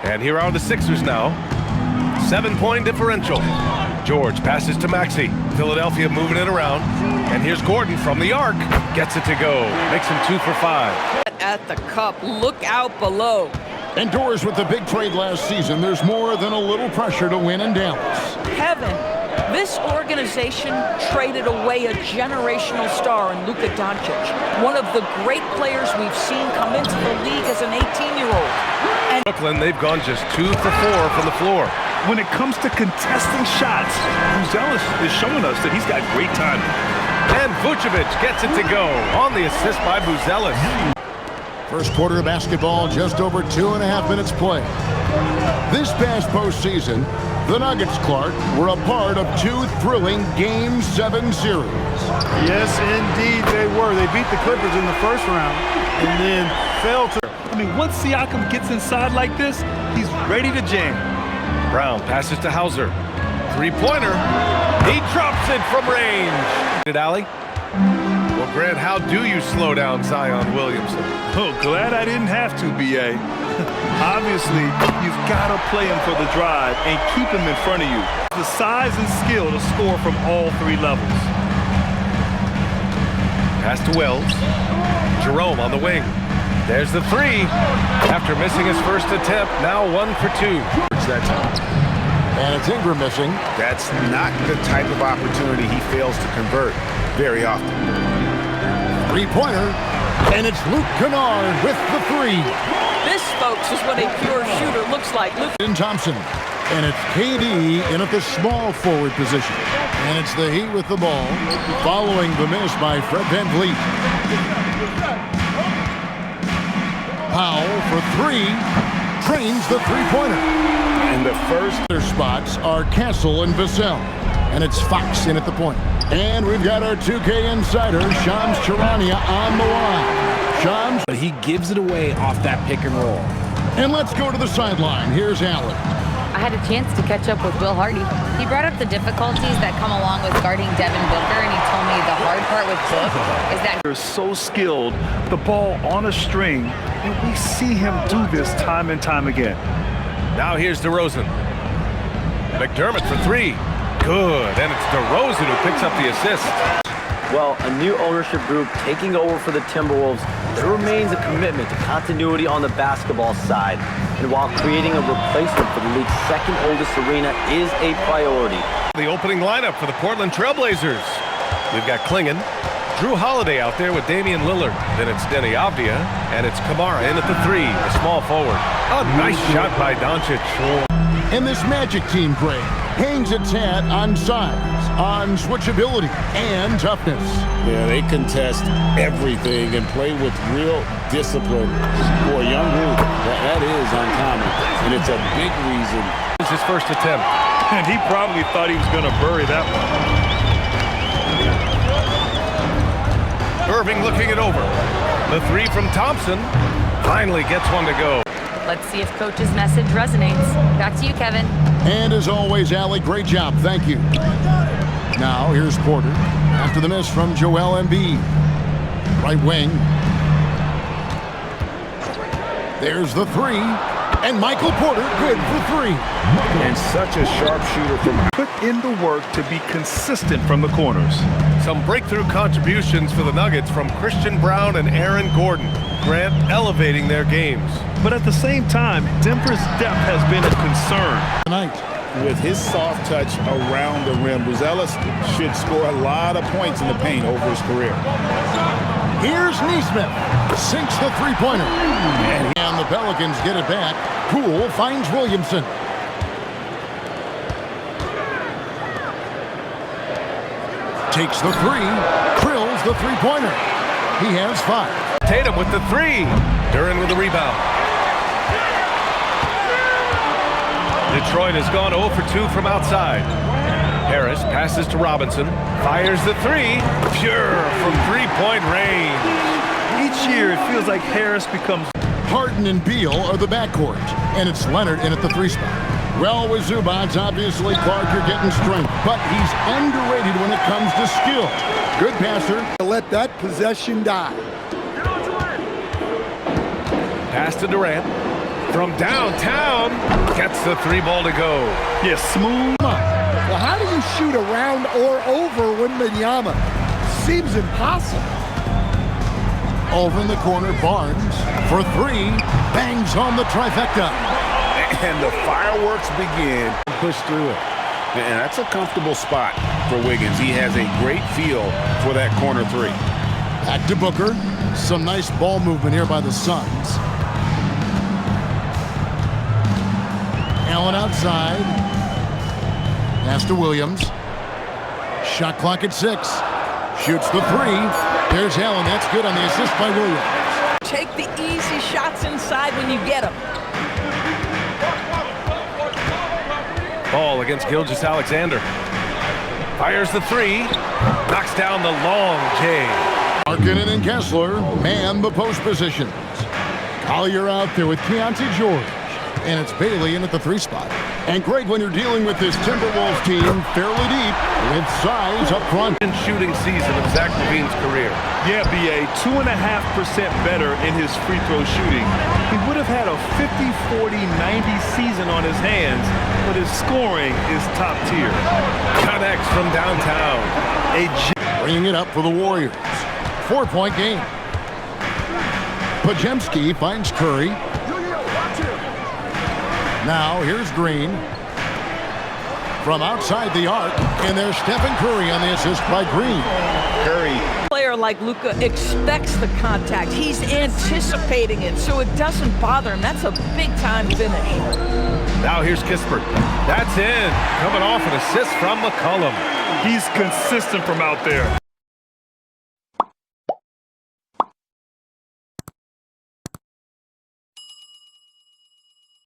And here are the Sixers now. 7-point differential. George passes to Maxey. Philadelphia moving it around. And here's Gordon from the arc. Gets it to go. Makes him 2 for 5. At the cup, look out below. Indoors with the big trade last season, there's more than a little pressure to win in Dallas. Heaven. This organization traded away a generational star in Luka Doncic, one of the great players we've seen come into the league as an 18-year-old. And Brooklyn, they've gone just 2 for 4 from the floor. When it comes to contesting shots, Buzelis is showing us that he's got great timing. And Vucevic gets it to go on the assist by Buzelis. First quarter of basketball, just over 2.5 minutes play. This past postseason, the Nuggets, Clark, were a part of 2 thrilling Game 7 series. Yes, indeed they were. They beat the Clippers in the first round and then fell to... I mean, once Siakam gets inside like this, he's ready to jam. Brown passes to Hauser. Three-pointer. He drops it from range. Did Allie? Well, Grant, how do you slow down Zion Williamson? Oh, glad I didn't have to, B.A. Obviously, you've got to play him for the drive and keep him in front of you. The size and skill to score from all 3 levels. Pass to Wells. Jerome on the wing. There's the 3. After missing his first attempt, now 1 for 2. That time. And it's Ingram missing. That's not the type of opportunity he fails to convert very often. Three-pointer, and it's Luke Kennard with the 3. this, folks, is what a pure shooter looks like. And Thompson, and it's KD in at the small forward position. And it's the Heat with the ball, following the miss by Fred VanVleet. Powell for 3, trains the three-pointer. And the first spots are Castle and Vassell. And it's Fox in at the point. And we've got our 2K insider, Shams Charania, on the line. Shams. But he gives it away off that pick and roll. And let's go to the sideline. Here's Allen. I had a chance to catch up with Will Hardy. He brought up the difficulties that come along with guarding Devin Booker, and he told me the hard part with Book is that they're so skilled, the ball on a string, and we see him do this time and time again. Now here's DeRozan. McDermott for 3. Good, and it's DeRozan who picks up the assist. Well, a new ownership group taking over for the Timberwolves, there remains a commitment to continuity on the basketball side. And while creating a replacement for the league's second oldest arena is a priority. The opening lineup for the Portland Trailblazers. We've got Klingon, Drew Holiday out there with Damian Lillard. Then it's Denny Avdia, and it's Kamara in at the 3, the small forward. A nice shot by Doncic. And this Magic team, Greg, hangs its hat on size, on switchability, and toughness. Yeah, they contest everything and play with real discipline. For a young group, that is uncommon, and it's a big reason. This is his first attempt. And he probably thought he was going to bury that one. Irving looking it over. The 3 from Thompson finally gets one to go. let's see if Coach's message resonates. Back to you, Kevin. And as always, Allie, great job. Thank you. Now, here's Porter after the miss from Joel Embiid. Right wing. There's the 3. And Michael Porter good for 3. And such a sharp shooter from put in the work to be consistent from the corners. Some breakthrough contributions for the Nuggets from Christian Brown and Aaron Gordon. Grant elevating their games. But at the same time, Denver's depth has been a concern. Tonight. With his soft touch around the rim, Buzelis should score a lot of points in the paint over his career. Here's Neesmith. Sinks the three-pointer. And the Pelicans get it back. Poole finds Williamson. Takes the 3. Drills the three-pointer. He has 5. Tatum with the 3. Duran with the rebound. Detroit has gone 0 for 2 from outside. Harris passes to Robinson. Fires the 3. Pure from three-point range. Each year, it feels like Harris becomes... Harden and Beal are the backcourt. And it's Leonard in at the 3 spot. Well, with Zubats, obviously, Clark, you're getting strength. But he's underrated when it comes to skill. Good passer. Let that possession die. Pass to Durant. From downtown, gets the three ball to go. Yeah, smooth. Well, how do you shoot around or over Wembanyama? Seems impossible. Over in the corner, Barnes for three, bangs home the trifecta. And the fireworks begin to push through it. And that's a comfortable spot for Wiggins. He has a great feel for that corner three. Back to Booker. Some nice ball movement here by the Suns. Allen outside. Pass to Williams. Shot clock at 6. Shoots the three. There's Allen. That's good on the assist by Williams. Take the easy shots inside when you get them. Ball against Gilgeous-Alexander. Fires the three. Knocks down the long J. Markkanen and Kessler man the post positions. Collier out there with Keontae George. And it's Bailey in at the 3 spot. And Greg, when you're dealing with this Timberwolves team fairly deep with size up front. Shooting season of Zach LaVine's career. Yeah, BA, 2.5% better in his free throw shooting. He would have had a 50-40-90 season on his hands, but his scoring is top tier. Connects from downtown. Bringing it up for the Warriors. 4-point game. Podziemski finds Curry. Now here's Green. From outside the arc, and there's Stephen Curry on the assist by Green. Curry. A player like Luka expects the contact. He's anticipating it, so it doesn't bother him. That's a big-time finish. Now here's Kispert. That's in. Coming off an assist from McCollum. He's consistent from out there.